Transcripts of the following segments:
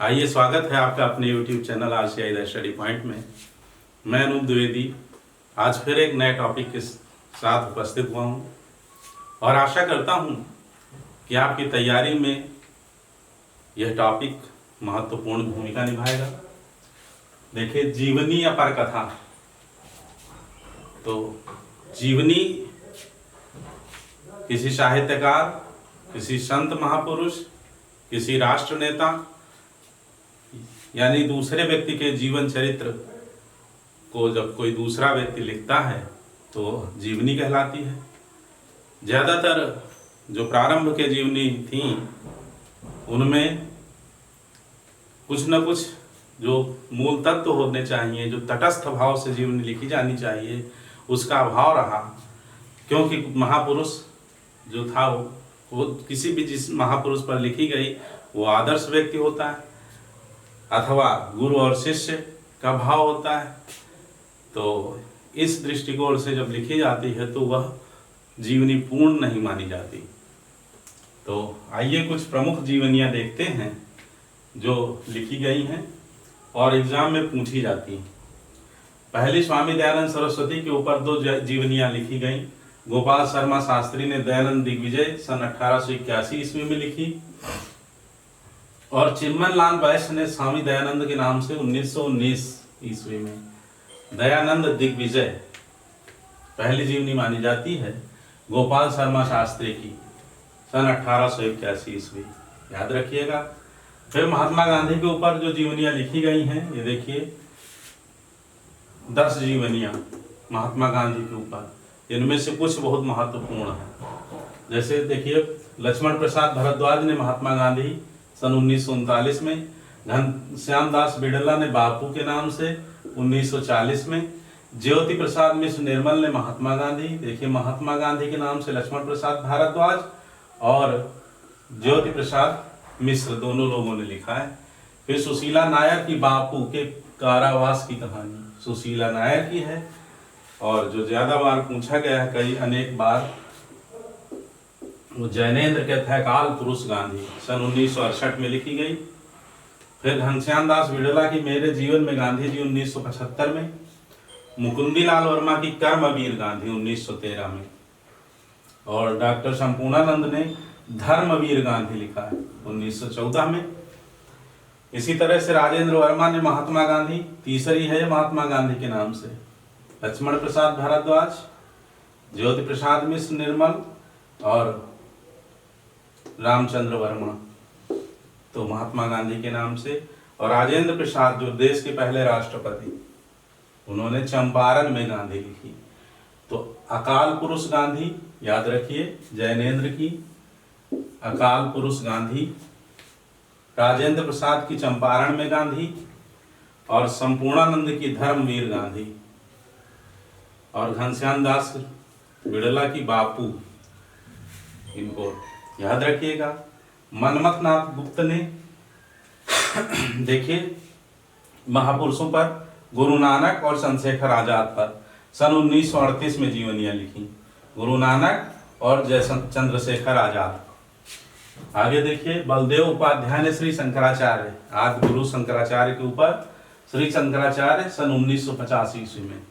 आइए, स्वागत है आपका अपने YouTube channel RCI the study point में। मैं अनूप द्विवेदी आज फिर एक नए टॉपिक के साथ उपस्थित हुआ हूँ और आशा करता हूँ कि आपकी तैयारी में यह टॉपिक महत्वपूर्ण भूमिका निभाएगा। देखिए, जीवनी या परकथा। तो जीवनी किसी साहित्यकार, किसी संत महापुरुष, किसी राष्ट्र नेता यानी दूसरे व्यक्ति के जीवन चरित्र को जब कोई दूसरा व्यक्ति लिखता है तो जीवनी कहलाती है। ज़्यादातर जो प्रारंभ के जीवनी थी उनमें कुछ न कुछ जो मूल तत्व होने चाहिए, जो तटस्थ भाव से जीवनी लिखी जानी चाहिए, उसका अभाव रहा। क्योंकि महापुरुष जो था वो किसी भी जिस महापुरुष पर लिखी गई वो आदर्श व्यक्ति होता है अथवा गुरु और शिष्य का भाव होता है। तो इस दृष्टिकोण से जब लिखी जाती है तो वह जीवनी पूर्ण नहीं मानी जाती। तो आइए कुछ प्रमुख जीवनियाँ देखते हैं जो लिखी गई हैं और एग्जाम में पूछी जाती हैं। पहली स्वामी दयानंद सरस्वती के ऊपर दो जीवनियाँ लिखी गई। गोपाल शर्मा शास्त्री ने दयानंद दिग्विजय सन 1881 ईस्वी में लिखी और चिन्मन लाल वैश्य ने स्वामी दयानंद के नाम से 1919 ईस्वी में दयानंद दिग्विजय पहली जीवनी मानी जाती है गोपाल शर्मा शास्त्री की सन 1881 ईस्वी, याद रखिएगा। फिर महात्मा गांधी के ऊपर जो जीवनियाँ लिखी गई हैं, ये देखिए 10 जीवनियाँ महात्मा गांधी के ऊपर। इनमें से कुछ बहुत महत्वपूर्ण है। जैसे देखिए, लक्ष्मण प्रसाद भारद्वाज ने महात्मा गांधी सन 1939 में, घनश्याम दास बिड़ला ने बापू के नाम से 1940 में, ज्योति प्रसाद मिश्र निर्मल ने महात्मा गांधी, देखिए महात्मा गांधी के नाम से लक्ष्मण प्रसाद भारद्वाज और ज्योति प्रसाद मिश्र दोनों लोगों ने लिखा है। फिर सुशीला नायर की बापू के कारावास की कहानी सुशीला नायर की है और जो ज्यादा बार पूछा गया है, कई अनेक बार, वो जैनेन्द्र के थे काल पुरुष गांधी सन 1968 में लिखी गई। फिर घनश्याम दास बिड़ला की मेरे जीवन में गांधी जी 1975 में, मुकुंदी लाल वर्मा की कर्मवीर गांधी 1913 में और डॉक्टर संपूर्णानंद ने धर्मवीर गांधी लिखा है 1914 में। इसी तरह से राजेंद्र वर्मा ने महात्मा गांधी, तीसरी है महात्मा गांधी के नाम से, लक्ष्मण प्रसाद भारद्वाज, ज्योति प्रसाद मिश्र निर्मल और रामचंद्र वर्मा, तो महात्मा गांधी के नाम से। और राजेंद्र प्रसाद जो देश के पहले राष्ट्रपति, उन्होंने चंपारण में गांधी लिखी। तो अकाल पुरुष गांधी याद रखिए, जैनेन्द्र की अकाल पुरुष गांधी, राजेंद्र प्रसाद की चंपारण में गांधी और संपूर्णानंद की धर्मवीर गांधी और घनश्याम दास बिड़ला की बापू, इनको याद रखिएगा। मनमथ नाथ गुप्त ने देखिए महापुरुषों पर, गुरु नानक और चंद्रशेखर आजाद पर सन 1938 में जीवनियाँ लिखी, गुरु नानक और चंद्रशेखर आजाद। आगे देखिए, बलदेव उपाध्याय ने श्री शंकराचार्य, आदि गुरु शंकराचार्य के ऊपर श्री शंकराचार्य सन 1950 ईस्वी में।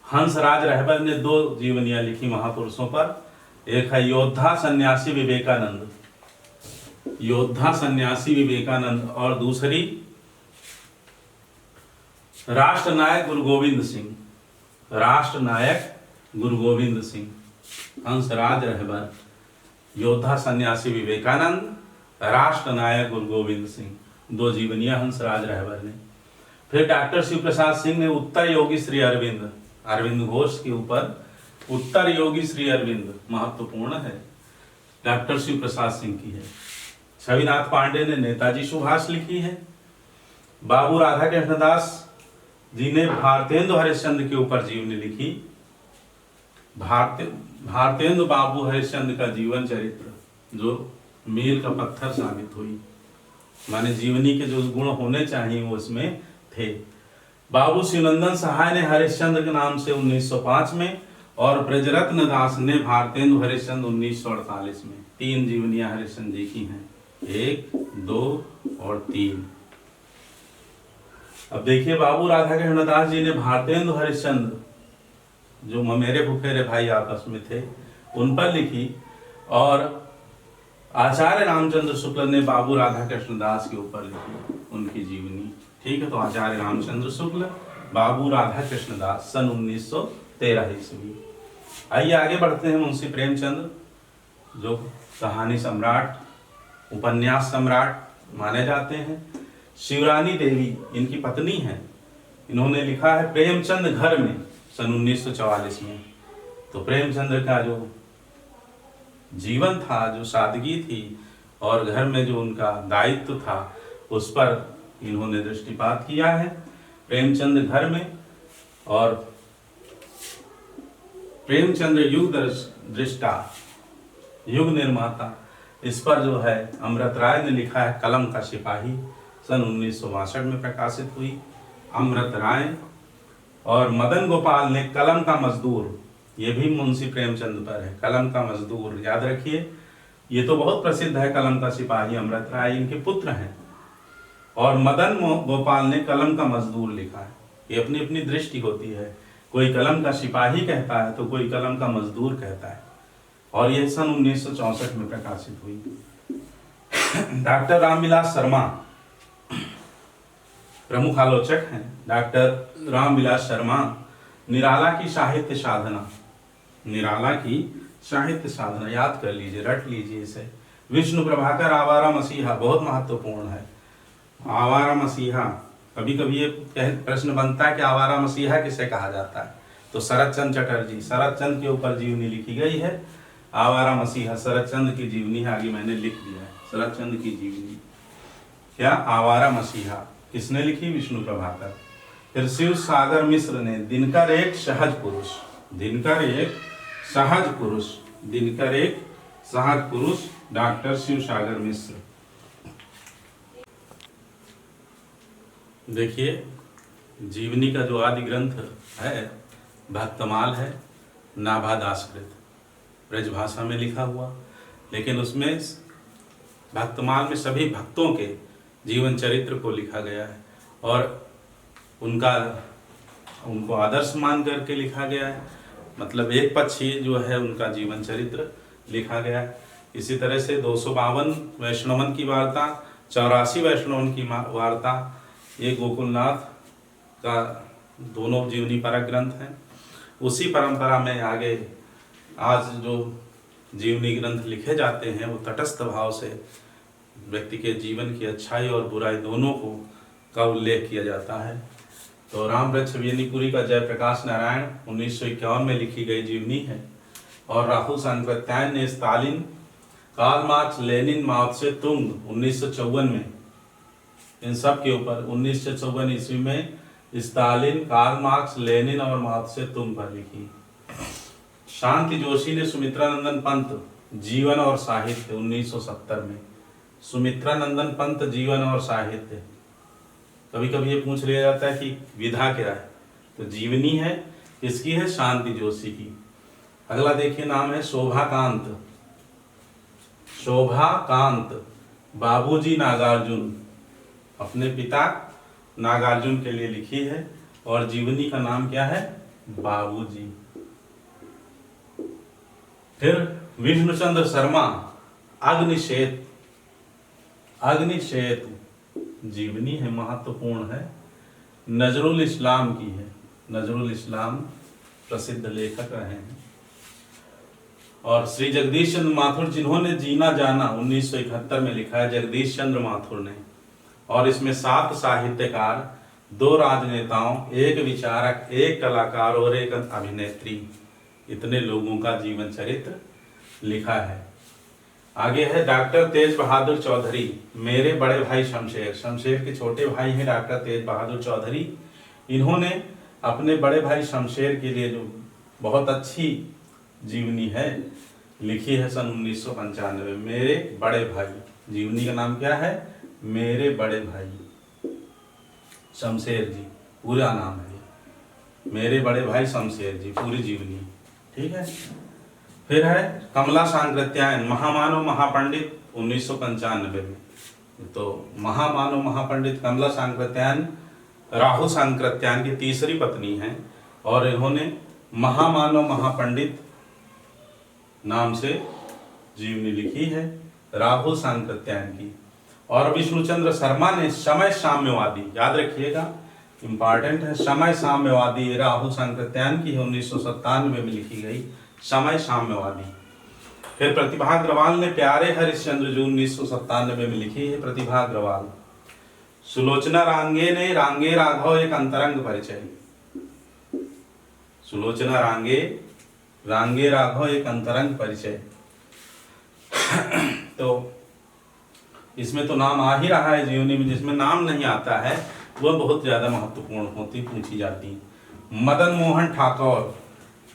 हंसराज रहबर ने 2 जीवनियाँ लिखी महापुरुषों पर, एक है योद्धा सन्यासी विवेकानंद, योद्धा सन्यासी विवेकानंद, और दूसरी राष्ट्र नायक गुरु गोविंद सिंह, राष्ट्र नायक गुरु गोविंद सिंह। हंसराज रहबर, योद्धा सन्यासी विवेकानंद, राष्ट्र नायक गुरु गोविंद सिंह, 2 जीवनियाँ हंसराज रहबर ने। फिर डॉक्टर शिव प्रसाद सिंह ने उत्तर योगी श्री अरविंद, अरविंद घोष के ऊपर उत्तर योगी श्री अरविंद, महत्वपूर्ण है, डॉक्टर शिव प्रसाद सिंह की है। छविनाथ पांडे ने नेताजी सुभाष लिखी है। बाबू राधा कृष्ण दास जी ने भारतेंदु हरिश्चंद्र के ऊपर जीवनी लिखी। भारतेंदु बाबू हरिश्चंद्र का जीवन चरित्र जो मील का पत्थर साबित हुई, माने जीवनी के जो गुण होने चाहिए वो उसमें थे। बाबू शिवनंदन सहाय ने हरिश्चंद्र के नाम से 1905 में और ब्रजरत्न दास ने भारतेंदु हरिश्चंद्र 1948 में। 3 जीवनियाँ हरिश्चंद्र जी की हैं, 1, 2 और 3। अब देखिए बाबू राधा कृष्णदास जी ने भारतेंदु हरिश्चंद्र जो मेरे फुफेरे भाई आपस में थे उन पर लिखी, और आचार्य रामचंद्र शुक्ल ने बाबू राधा कृष्णदास के ऊपर लिखी उनकी जीवनी। ठीक है, तो आचार्य रामचंद्र शुक्ल, बाबू राधा कृष्णदास, सन 1913 ईस्वी। आइए आगे बढ़ते हैं। मुंशी प्रेमचंद जो कहानी सम्राट, उपन्यास सम्राट माने जाते हैं। शिवरानी देवी इनकी पत्नी हैं। इन्होंने लिखा है प्रेमचंद घर में, सन 1944 में। तो प्रेमचंद्र का जो जीवन था, जो सादगी थी और घर में जो उनका दायित्व था, उस पर इन्होंने दृष्टिपात किया है प्रेमचंद घर में। और प्रेमचंद्र युग दृष्टा, युग निर्माता, इस पर जो है अमृत राय ने लिखा है कलम का सिपाही, सन 1962 में प्रकाशित हुई अमृत राय। और मदन गोपाल ने कलम का मजदूर, ये भी मुंशी प्रेमचंद पर है, कलम का मजदूर, याद रखिए ये तो बहुत प्रसिद्ध है। कलम का सिपाही अमृत राय इनके पुत्र हैं। और मदन गोपाल ने कलम का मजदूर लिखा है। ये अपनी अपनी दृष्टि होती है, कोई कलम का सिपाही कहता है तो कोई कलम का मजदूर कहता है। और यह सन 1964 में प्रकाशित हुई। डॉक्टर रामविलास शर्मा प्रमुख आलोचक हैं। डॉक्टर रामविलास शर्मा, निराला की साहित्य साधना, निराला की साहित्य साधना याद कर लीजिए, रट लीजिए इसे। विष्णु प्रभाकर आवारा मसीहा बहुत महत्वपूर्ण है। आवारा मसीहा, कभी कभी ये प्रश्न बनता है कि आवारा मसीहा किसे कहा जाता है, तो शरद चंद्र चटर्जी, शरद चंद्र के ऊपर जीवनी लिखी गई है। आवारा मसीहा शरद चंद्र की जीवनी है, आगे मैंने लिख दिया है शरद चंद्र की जीवनी। क्या आवारा मसीहा किसने लिखी? विष्णु प्रभाकर। फिर शिव सागर मिश्र ने दिनकर एक सहज पुरुष, दिनकर एक सहज पुरुष, दिनकर एक सहज पुरुष, डॉक्टर शिव सागर मिश्र। देखिए जीवनी का जो आदि ग्रंथ है भक्तमाल है, नाभा दासकृत, ब्रज भाषा में लिखा हुआ, लेकिन उसमें भक्तमाल में सभी भक्तों के जीवन चरित्र को लिखा गया है और उनको आदर्श मान करके लिखा गया है। मतलब एक पक्ष ही जो है उनका जीवन चरित्र लिखा गया है। इसी तरह से 252 वैष्णवन की वार्ता, 84 वैष्णवन की वार्ता, ये गोकुलनाथ का दोनों जीवनी परक ग्रंथ हैं। उसी परंपरा में आगे आज जो जीवनी ग्रंथ लिखे जाते हैं वो तटस्थ भाव से व्यक्ति के जीवन की अच्छाई और बुराई दोनों का उल्लेख किया जाता है। तो राम वृक्ष बेनीपुरी का जयप्रकाश नारायण 1951 में लिखी गई जीवनी है। और राहुल सांकृत्यायन ने स्टालिन, कार्ल मार्क्स, लेनिन, माओ त्से तुंग 1954 में, इन सब के ऊपर 1954 ईस्वी में स्टालिन, कार्ल मार्क्स, लेनिन और माओ त्से तुंग पर लिखी। शांति जोशी ने सुमित्रानंदन पंत जीवन और साहित्य 1970 में, सुमित्रानंदन पंत जीवन और साहित्य। कभी कभी ये पूछ लिया जाता है कि विधा क्या है, तो जीवनी है किसकी है? शांति जोशी की। अगला देखिए नाम है शोभाकांत, शोभाकांत बाबूजी नागार्जुन, अपने पिता नागार्जुन के लिए लिखी है और जीवनी का नाम क्या है? बाबूजी। फिर विष्णुचंद्र शर्मा अग्निशेत, अग्निशेत जीवनी है, महत्वपूर्ण है, नजरुल इस्लाम की है। नजरुल इस्लाम प्रसिद्ध लेखक रहे हैं। और श्री जगदीश चंद्र माथुर जिन्होंने जीना जाना 1971 में लिखा है, जगदीश चंद्र माथुर ने। और इसमें 7 साहित्यकार, 2 राजनेताओं, 1 विचारक, 1 कलाकार और 1 अभिनेत्री, इतने लोगों का जीवन चरित्र लिखा है। आगे है डॉक्टर तेज बहादुर चौधरी, मेरे बड़े भाई शमशेर, शमशेर के छोटे भाई हैं डॉक्टर तेज बहादुर चौधरी। इन्होंने अपने बड़े भाई शमशेर के लिए जो बहुत अच्छी जीवनी है लिखी है सन 1995 में, मेरे बड़े भाई। जीवनी का नाम क्या है? मेरे बड़े भाई शमशेर जी, पूरा नाम है मेरे बड़े भाई शमशेर जी, पूरी जीवनी। ठीक है। फिर है कमला सांकृत्यायन, महामानव महापंडित 1995 में। तो महामानव महापंडित कमला सांकृत्यायन राहु सांकृत्यायन की तीसरी पत्नी हैं और इन्होंने महामानव महापंडित नाम से जीवनी लिखी है, राहु सांकृत्यायन की। और विष्णुचंद्र शर्मा ने समय साम्यवादी, याद रखिएगा इंपॉर्टेंट है, समय साम्यवादी राहु सांकृत्यायन की 1997 में लिखी गई समय साम्यवादी। फिर प्रतिभा अग्रवाल ने प्यारे हरिश्चंद्र जो 1997 में लिखी है प्रतिभा अग्रवाल। सुलोचना रांगे ने रांगे राघव एक अंतरंग परिचय, सुलोचना रांगे रांगे राघव एक अंतरंग परिचय। तो इसमें तो नाम आ ही रहा है जीवनी में, जिसमें नाम नहीं आता है वह बहुत ज्यादा महत्वपूर्ण होती पूछी जाती। मदन मोहन ठाकुर,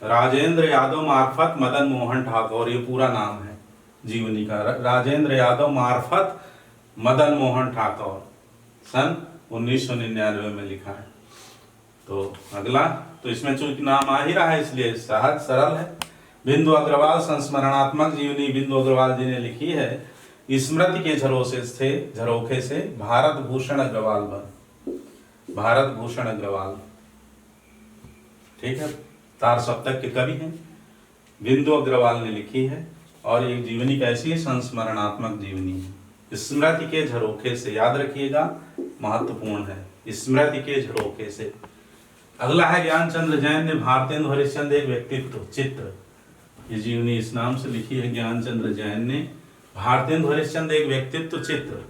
राजेंद्र यादव मार्फत मदन मोहन ठाकुर, ये पूरा नाम है जीवनी का, राजेंद्र यादव मार्फत मदन मोहन ठाकुर, सन 1999 में लिखा है। तो अगला, तो इसमें चूंकि नाम आ ही रहा है इसलिए सहज सरल है। बिंदु अग्रवाल संस्मरणात्मक जीवनी बिंदु अग्रवाल जी ने लिखी है। स्मृति के झरोखे से भारत भूषण अग्रवाल बन, भारत भूषण अग्रवाल, ठीक है, तार सप्तक के कवि हैं, बिंदु अग्रवाल ने लिखी है। और ये जीवनी कैसी है? संस्मरणात्मक जीवनी है। स्मृति के झरोखे से, याद रखिएगा महत्वपूर्ण है, स्मृति के झरोखे से। अगला है ज्ञानचंद्र जैन ने भारतेंदु हरिश्चंद्र एक व्यक्तित्व चित्र, ये जीवनी इस नाम से लिखी है ज्ञानचंद्र जैन ने, भारतेंदु हरिश्चंद्र एक व्यक्तित्व चित्र।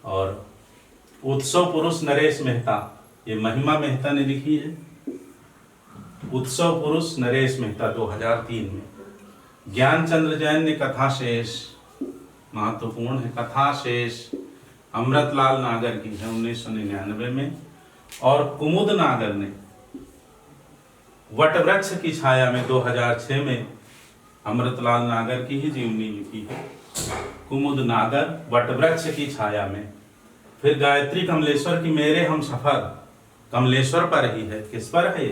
और उत्सव पुरुष नरेश मेहता, ये महिमा मेहता ने लिखी है, उत्सव पुरुष नरेश मेहता 2003 में। ज्ञानचंद्र जैन ने कथा शेष, महत्वपूर्ण है, कथा शेष अमृतलाल नागर की है 1999 में। और कुमुद नागर ने वटवृक्ष की छाया में 2006 में अमृतलाल नागर की ही जीवनी लिखी है, कुमुद नागर वटवृक्ष की छाया में। फिर गायत्री कमलेश्वर की मेरे हम सफर, कमलेश्वर पर ही है, किस पर है?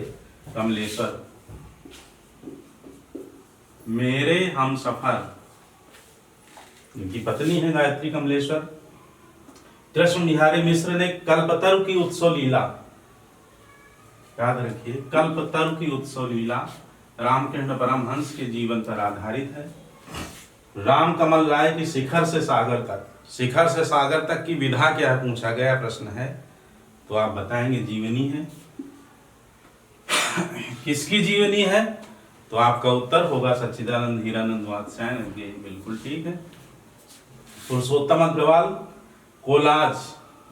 कमलेश्वर, मेरे हम सफर, इनकी पत्नी है गायत्री कमलेश्वर। कृष्ण बिहारी मिश्र ने कल्पतरु की उत्सव लीला, याद रखिए कल्पतरु की उत्सव लीला रामकृष्ण परमहंस के जीवन पर आधारित है। राम कमल राय की शिखर से सागर तक, शिखर से सागर तक की विधा क्या है पूछा गया प्रश्न है, तो आप बताएंगे जीवनी है। किसकी जीवनी है? तो आपका उत्तर होगा सच्चिदानंद हीरानंद वात्स्यायन, बिल्कुल ठीक है। पुरुषोत्तम अग्रवाल कोलाज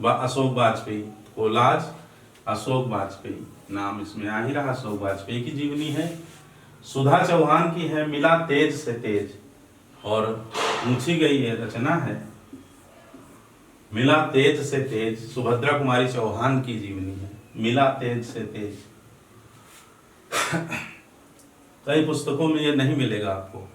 व अशोक वाजपेयी, कोलाज अशोक वाजपेयी, नाम इसमें आ ही रहा, अशोक वाजपेयी की जीवनी है। सुधा चौहान की है मिला तेज से तेज, और पूछी गई है रचना है मिला तेज से तेज, सुभद्रा कुमारी चौहान की जीवनी है, मिला तेज से तेज। कई पुस्तकों में ये नहीं मिलेगा आपको,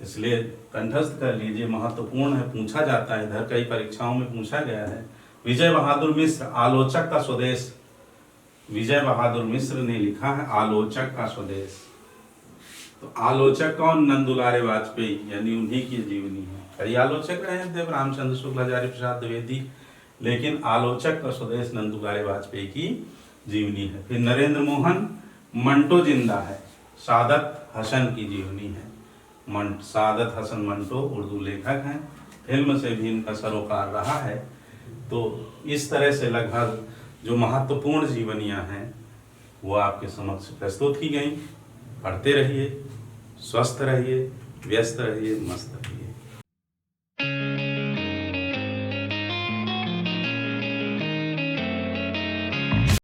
इसलिए कंठस्थ कर लीजिए, महत्वपूर्ण है, पूछा जाता है इधर, कई परीक्षाओं में पूछा गया है। विजय बहादुर मिश्र आलोचक का स्वदेश, विजय बहादुर मिश्र ने लिखा है आलोचक का स्वदेश। तो आलोचक कौन? नंदुलारे वाजपेयी, यानी उन्हीं की जीवनी है। कई आलोचक रहे हैं, देव रामचंद्र शुक्लाचार्य प्रसाद द्विवेदी, लेकिन आलोचक का स्वदेश नंदुलारे वाजपेयी की जीवनी है। फिर नरेंद्र मोहन मंटो जिंदा है, सादत हसन की जीवनी है। सादत हसन मंटो उर्दू लेखक हैं, फिल्म से भी इनका सरोकार रहा है। तो इस तरह से लगभग जो महत्वपूर्ण जीवनियां हैं वो आपके समक्ष प्रस्तुत की गई। पढ़ते रहिए, स्वस्थ रहिए, व्यस्त रहिए, मस्त रहिए।